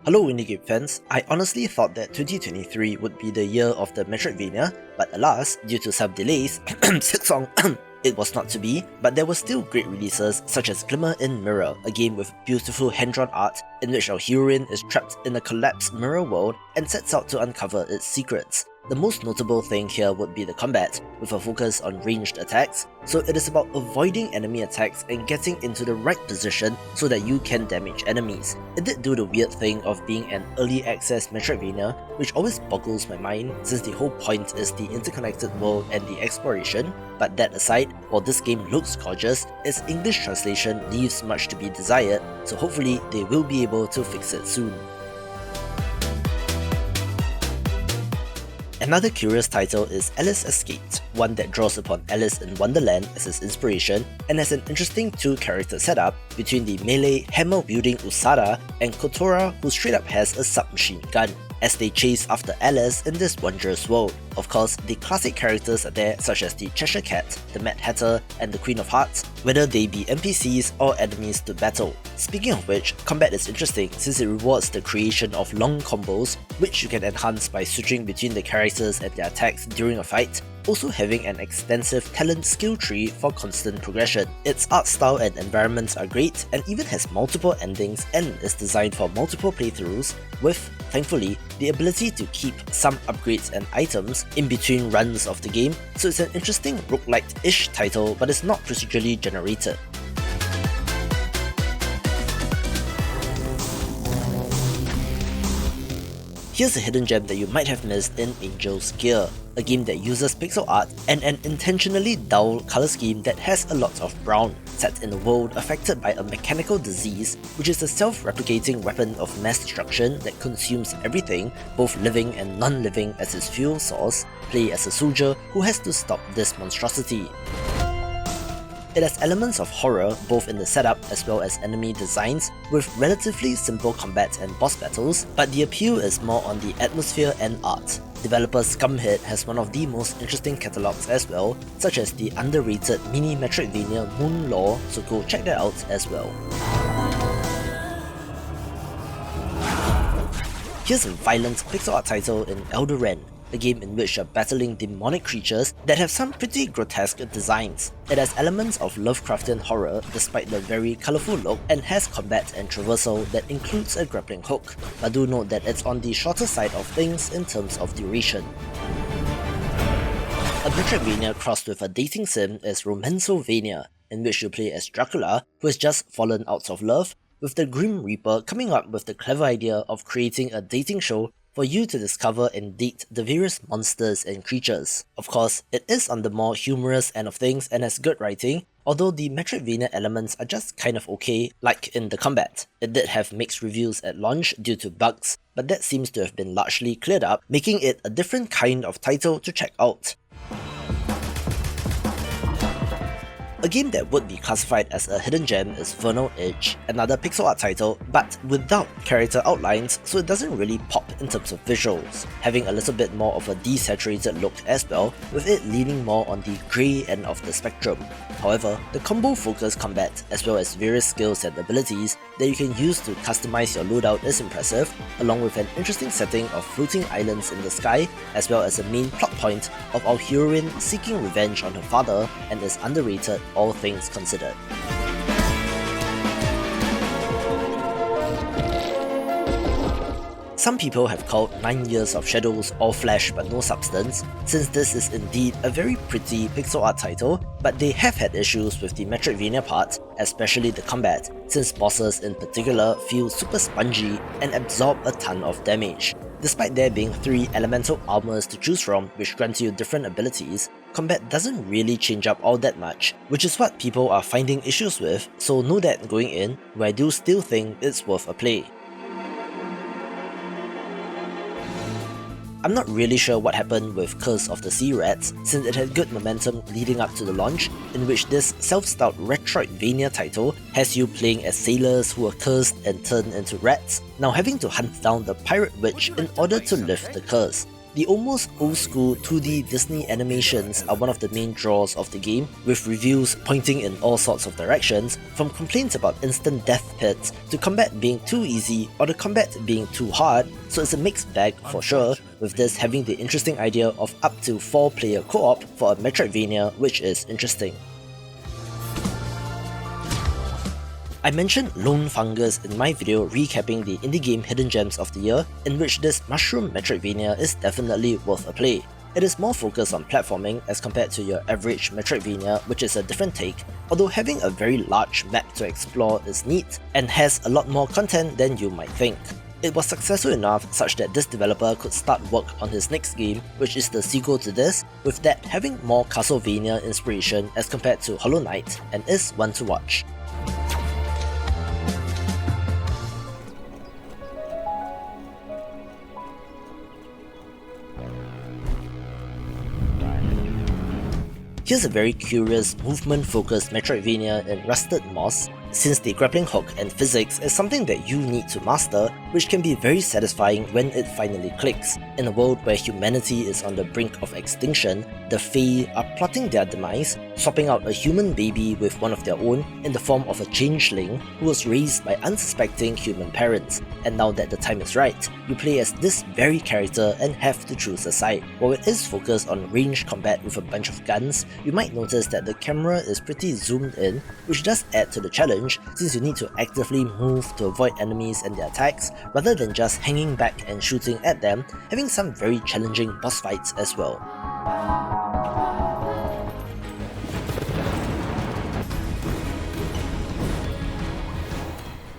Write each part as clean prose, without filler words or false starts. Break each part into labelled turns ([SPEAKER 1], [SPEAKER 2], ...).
[SPEAKER 1] Hello indie game fans, I honestly thought that 2023 would be the year of the Metroidvania, but alas, due to some delays, it was not to be, but there were still great releases such as Glimmer in Mirror, a game with beautiful hand-drawn art in which our heroine is trapped in a collapsed mirror world and sets out to uncover its secrets. The most notable thing here would be the combat, with a focus on ranged attacks, so it is about avoiding enemy attacks and getting into the right position so that you can damage enemies. It did do the weird thing of being an early access Metroidvania, which always boggles my mind since the whole point is the interconnected world and the exploration, but that aside, while this game looks gorgeous, its English translation leaves much to be desired, so hopefully they will be able to fix it soon. Another curious title is Alice Escaped, one that draws upon Alice in Wonderland as its inspiration and has an interesting two-character setup between the melee hammer-wielding Usada and Kotora, who straight up has a submachine gun, as they chase after Alice in this wondrous world. Of course, the classic characters are there such as the Cheshire Cat, the Mad Hatter, and the Queen of Hearts, whether they be NPCs or enemies to battle. Speaking of which, combat is interesting since it rewards the creation of long combos, which you can enhance by switching between the characters and their attacks during a fight, also having an extensive talent skill tree for constant progression. Its art style and environments are great and even has multiple endings and is designed for multiple playthroughs with, thankfully, the ability to keep some upgrades and items in between runs of the game, so it's an interesting roguelike-ish title but it's not procedurally generated. Here's a hidden gem that you might have missed in Angel's Gear, a game that uses pixel art and an intentionally dull colour scheme that has a lot of brown, set in a world affected by a mechanical disease, which is a self-replicating weapon of mass destruction that consumes everything, both living and non-living, as its fuel source. Play as a soldier who has to stop this monstrosity. It has elements of horror both in the setup as well as enemy designs, with relatively simple combat and boss battles, but the appeal is more on the atmosphere and art. Developer Scumhead has one of the most interesting catalogs as well, such as the underrated mini Metroidvania Moon Law, so go check that out as well. Here's a violent pixel art title in Eldoren, a game in which you're battling demonic creatures that have some pretty grotesque designs. It has elements of Lovecraftian horror despite the very colourful look, and has combat and traversal that includes a grappling hook, but do note that it's on the shorter side of things in terms of duration. A Metroidvania crossed with a dating sim is Romancovania, in which you play as Dracula, who has just fallen out of love, with the Grim Reaper coming up with the clever idea of creating a dating show for you to discover and date the various monsters and creatures. Of course, it is on the more humorous end of things and has good writing, although the Metroidvania elements are just kind of okay, like in the combat. It did have mixed reviews at launch due to bugs, but that seems to have been largely cleared up, making it a different kind of title to check out. A game that would be classified as a hidden gem is Vernal Edge, another pixel art title, but without character outlines, so it doesn't really pop in terms of visuals, having a little bit more of a desaturated look as well, with it leaning more on the grey end of the spectrum. However, the combo-focused combat, as well as various skills and abilities that you can use to customize your loadout is impressive, along with an interesting setting of floating islands in the sky, as well as a main plot point of our heroine seeking revenge on her father, and is underrated all things considered. Some people have called 9 Years of Shadows all flesh but no substance, since this is indeed a very pretty pixel art title, but they have had issues with the Metroidvania part, especially the combat, since bosses in particular feel super spongy and absorb a ton of damage. Despite there being 3 elemental armors to choose from which grant you different abilities, combat doesn't really change up all that much, which is what people are finding issues with, so know that going in, where I do still think it's worth a play. I'm not really sure what happened with Curse of the Sea Rats, since it had good momentum leading up to the launch, in which this self-styled Metroidvania title has you playing as sailors who are cursed and turned into rats, now having to hunt down the pirate witch in order to lift the curse. The almost old-school 2D Disney animations are one of the main draws of the game, with reviews pointing in all sorts of directions, from complaints about instant death pits to combat being too easy or the combat being too hard, so it's a mixed bag for sure, with this having the interesting idea of up to 4-player co-op for a Metroidvania, which is interesting. I mentioned Lone Fungus in my video recapping the indie game Hidden Gems of the Year, in which this mushroom Metroidvania is definitely worth a play. It is more focused on platforming as compared to your average Metroidvania, which is a different take, although having a very large map to explore is neat and has a lot more content than you might think. It was successful enough such that this developer could start work on his next game, which is the sequel to this, with that having more Castlevania inspiration as compared to Hollow Knight, and is one to watch. Here's a very curious, movement-focused Metroidvania in Rusted Moss, since the grappling hook and physics is something that you need to master, which can be very satisfying when it finally clicks. In a world where humanity is on the brink of extinction, the Fae are plotting their demise, swapping out a human baby with one of their own in the form of a changeling who was raised by unsuspecting human parents. And now that the time is right, you play as this very character and have to choose a side. While it is focused on ranged combat with a bunch of guns, you might notice that the camera is pretty zoomed in, which does add to the challenge since you need to actively move to avoid enemies and their attacks rather than just hanging back and shooting at them, having some very challenging boss fights as well.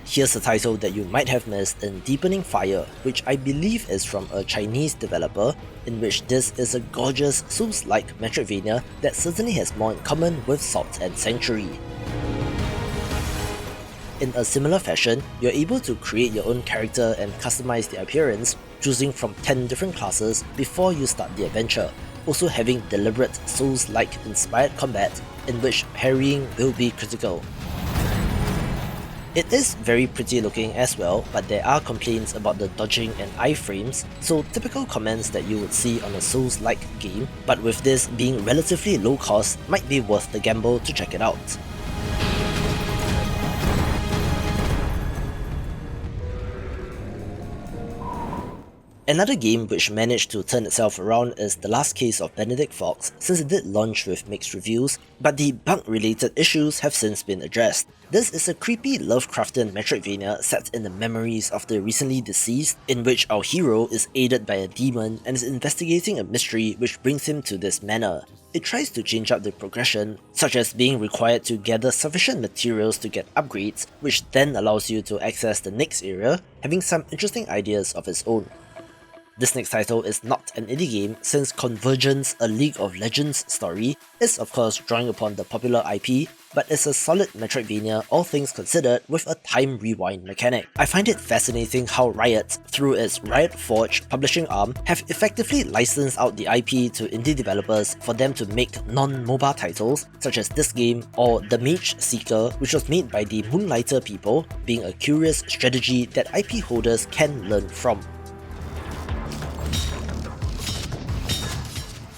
[SPEAKER 1] Here's a title that you might have missed in Deepening Fire, which I believe is from a Chinese developer, in which this is a gorgeous Souls-like Metroidvania that certainly has more in common with Salt and Sanctuary. In a similar fashion, you're able to create your own character and customize the appearance, choosing from 10 different classes before you start the adventure, also having deliberate Souls-like inspired combat in which parrying will be critical. It is very pretty looking as well, but there are complaints about the dodging and iframes, so typical comments that you would see on a Souls-like game, but with this being relatively low cost, might be worth the gamble to check it out. Another game which managed to turn itself around is The Last Case of Benedict Fox, since it did launch with mixed reviews, but the bug-related issues have since been addressed. This is a creepy Lovecraftian Metroidvania set in the memories of the recently deceased, in which our hero is aided by a demon and is investigating a mystery which brings him to this manor. It tries to change up the progression, such as being required to gather sufficient materials to get upgrades, which then allows you to access the next area, having some interesting ideas of its own. This next title is not an indie game, since Convergence, a League of Legends story, is of course drawing upon the popular IP, but it's a solid Metroidvania all things considered with a time rewind mechanic. I find it fascinating how Riot, through its Riot Forge publishing arm, have effectively licensed out the IP to indie developers for them to make non-MOBA titles, such as this game or The Mage Seeker, which was made by the Moonlighter people, being a curious strategy that IP holders can learn from.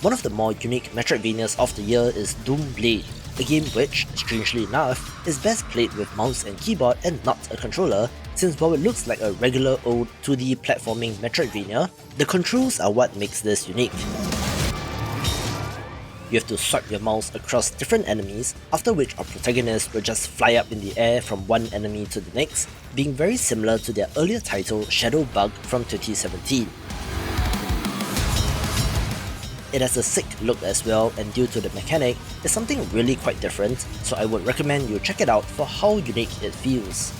[SPEAKER 1] One of the more unique Metroidvanias of the year is Doomblade, a game which, strangely enough, is best played with mouse and keyboard and not a controller, since while it looks like a regular old 2D platforming Metroidvania, the controls are what makes this unique. You have to swipe your mouse across different enemies, after which our protagonist will just fly up in the air from one enemy to the next, being very similar to their earlier title Shadow Bug from 2017. It has a sick look as well, and due to the mechanic, it's something really quite different, so I would recommend you check it out for how unique it feels.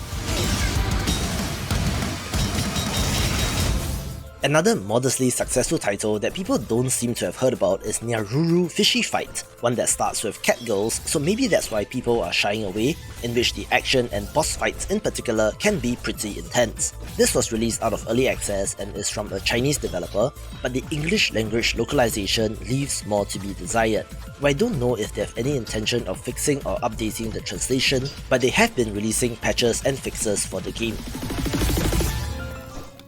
[SPEAKER 1] Another modestly successful title that people don't seem to have heard about is Nyaruru Fishy Fight, one that starts with cat girls, so maybe that's why people are shying away, in which the action and boss fights in particular can be pretty intense. This was released out of early access and is from a Chinese developer, but the English language localization leaves more to be desired. I don't know if they have any intention of fixing or updating the translation, but they have been releasing patches and fixes for the game.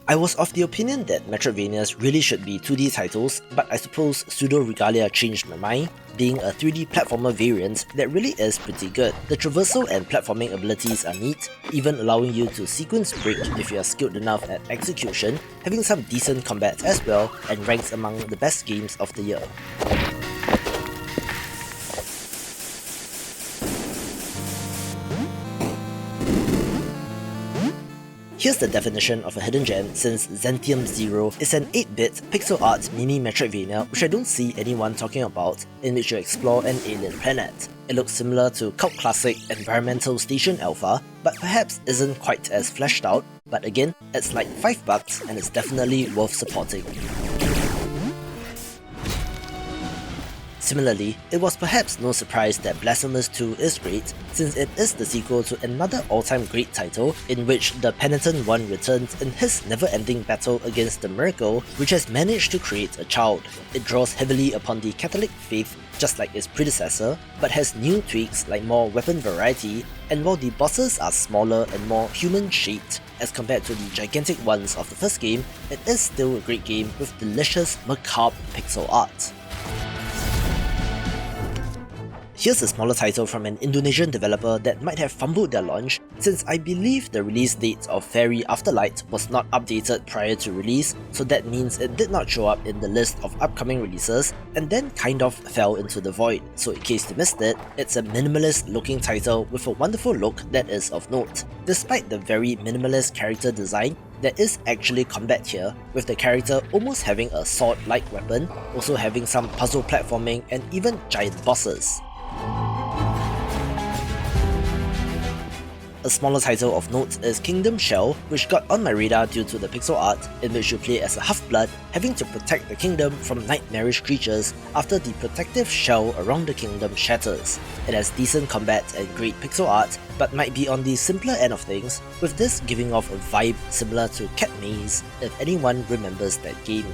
[SPEAKER 1] I was of the opinion that Metroidvanias really should be 2D titles, but I suppose Pseudo Regalia changed my mind, being a 3D platformer variant that really is pretty good. The traversal and platforming abilities are neat, even allowing you to sequence break if you are skilled enough at execution, having some decent combat as well, and ranks among the best games of the year. Here's the definition of a hidden gem, since Zentium Zero is an 8-bit pixel art mini Metroidvania which I don't see anyone talking about, in which you explore an alien planet. It looks similar to cult classic Environmental Station Alpha, but perhaps isn't quite as fleshed out, but again, it's like $5 and it's definitely worth supporting. Similarly, it was perhaps no surprise that Blasphemous 2 is great, since it is the sequel to another all-time great title in which the Penitent One returns in his never-ending battle against the miracle which has managed to create a child. It draws heavily upon the Catholic faith just like its predecessor, but has new tweaks like more weapon variety, and while the bosses are smaller and more human-shaped as compared to the gigantic ones of the first game, it is still a great game with delicious, macabre pixel art. Here's a smaller title from an Indonesian developer that might have fumbled their launch, since I believe the release date of Fairy Afterlight was not updated prior to release, so that means it did not show up in the list of upcoming releases, and then kind of fell into the void. So in case you missed it, it's a minimalist looking title with a wonderful look that is of note. Despite the very minimalist character design, there is actually combat here, with the character almost having a sword-like weapon, also having some puzzle platforming and even giant bosses. A smaller title of note is Kingdom Shell, which got on my radar due to the pixel art, in which you play as a half-blood, having to protect the kingdom from nightmarish creatures after the protective shell around the kingdom shatters. It has decent combat and great pixel art, but might be on the simpler end of things, with this giving off a vibe similar to Cat Maze, if anyone remembers that game.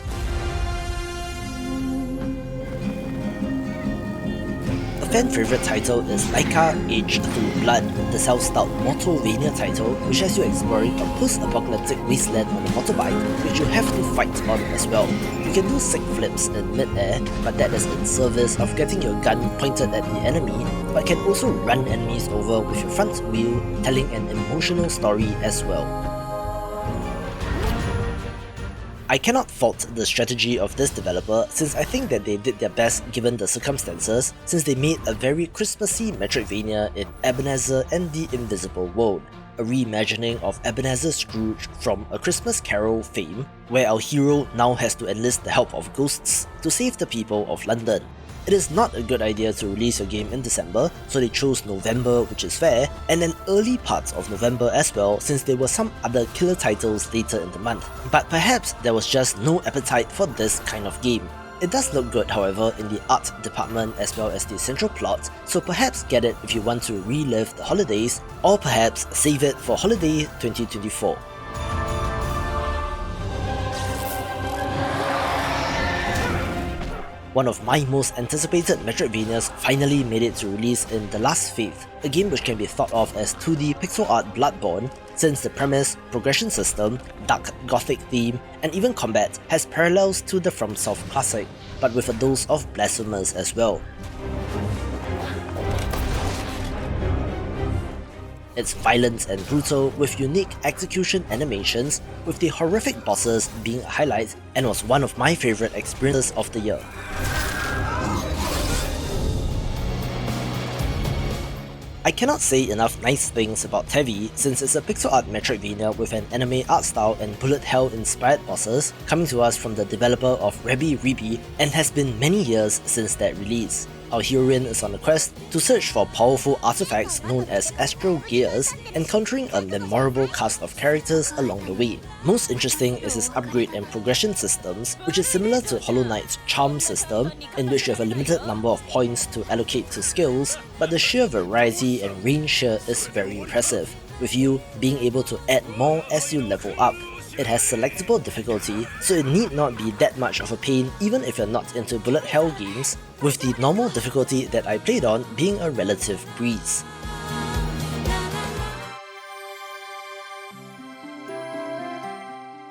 [SPEAKER 1] A fan favourite title is Laika Aged Through Blood, the self-styled Metroidvania title which has you exploring a post-apocalyptic wasteland on a motorbike which you have to fight on as well. You can do sick flips in mid-air, but that is in service of getting your gun pointed at the enemy, but can also run enemies over with your front wheel, telling an emotional story as well. I cannot fault the strategy of this developer, since I think that they did their best given the circumstances, since they made a very Christmassy Metroidvania in Ebenezer and the Invisible World, a reimagining of Ebenezer Scrooge from A Christmas Carol fame, where our hero now has to enlist the help of ghosts to save the people of London. It is not a good idea to release your game in December, so they chose November, which is fair, and an early part of November as well, since there were some other killer titles later in the month. But perhaps there was just no appetite for this kind of game. It does look good, however, in the art department as well as the central plot, so perhaps get it if you want to relive the holidays, or perhaps save it for holiday 2024. One of my most anticipated Metroidvanias finally made it to release in The Last Faith, a game which can be thought of as 2D pixel art Bloodborne, since the premise, progression system, dark gothic theme, and even combat has parallels to the FromSoft classic, but with a dose of Blasphemous as well. It's violent and brutal with unique execution animations, with the horrific bosses being a highlight, and was one of my favourite experiences of the year. I cannot say enough nice things about Tevi, since it's a pixel art Metroidvania with an anime art style and bullet hell inspired bosses, coming to us from the developer of Rebi Ribi, and has been many years since that release. Our heroine is on a quest to search for powerful artifacts known as astral gears, encountering a memorable cast of characters along the way. Most interesting is its upgrade and progression systems, which is similar to Hollow Knight's charm system, in which you have a limited number of points to allocate to skills, but the sheer variety and range here is very impressive, with you being able to add more as you level up. It has selectable difficulty, so it need not be that much of a pain even if you're not into bullet hell games, with the normal difficulty that I played on being a relative breeze.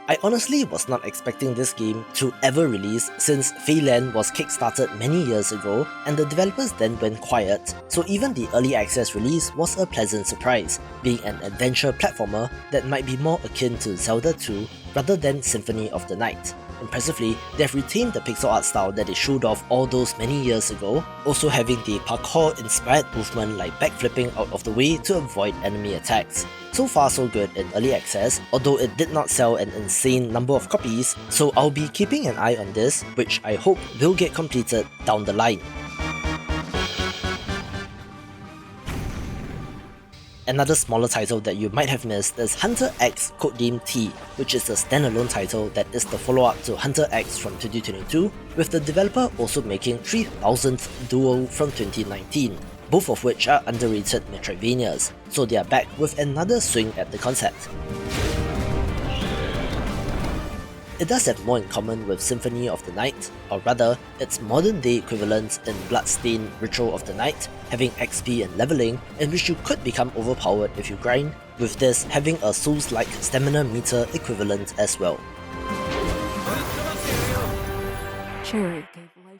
[SPEAKER 1] I I honestly was not expecting this game to ever release since Feyland was kickstarted many years ago and the developers then went quiet, so even the early access release was a pleasant surprise, being an adventure platformer that might be more akin to Zelda 2 rather than Symphony of the Night. Impressively, they have retained the pixel art style that they showed off all those many years ago, also having the parkour-inspired movement like backflipping out of the way to avoid enemy attacks. So far so good in early access, although it did not sell an insane number of copies, so I'll be keeping an eye on this, which I hope will get completed down the line. Another smaller title that you might have missed is Hunter X Codename T, which is a standalone title that is the follow-up to Hunter X from 2022, with the developer also making 3000th Duo from 2019, both of which are underrated Metroidvanias, so they are back with another swing at the concept. It does have more in common with Symphony of the Night, or rather, its modern day equivalent in Bloodstained Ritual of the Night, having XP and leveling, in which you could become overpowered if you grind, with this having a Souls-like stamina meter equivalent as well.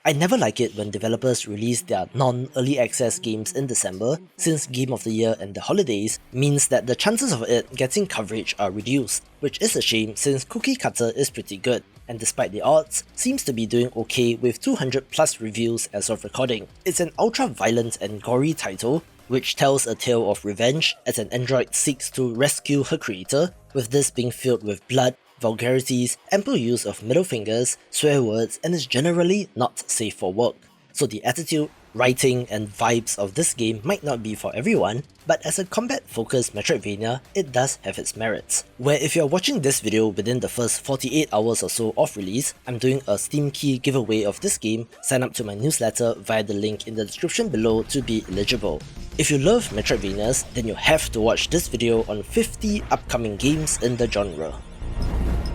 [SPEAKER 1] I never like it when developers release their non-early access games in December, since Game of the Year and the holidays means that the chances of it getting coverage are reduced, which is a shame since Cookie Cutter is pretty good, and despite the odds, seems to be doing okay with 200 plus reviews as of recording. It's an ultra-violent and gory title, which tells a tale of revenge as an android seeks to rescue her creator, with this being filled with blood, vulgarities, ample use of middle fingers, swear words, and is generally not safe for work. So the attitude, writing, and vibes of this game might not be for everyone, but as a combat-focused Metroidvania, it does have its merits. Where if you're watching this video within the first 48 hours or so of release, I'm doing a Steam key giveaway of this game. Sign up to my newsletter via the link in the description below to be eligible. If you love Metroidvanias, then you have to watch this video on 50 upcoming games in the genre.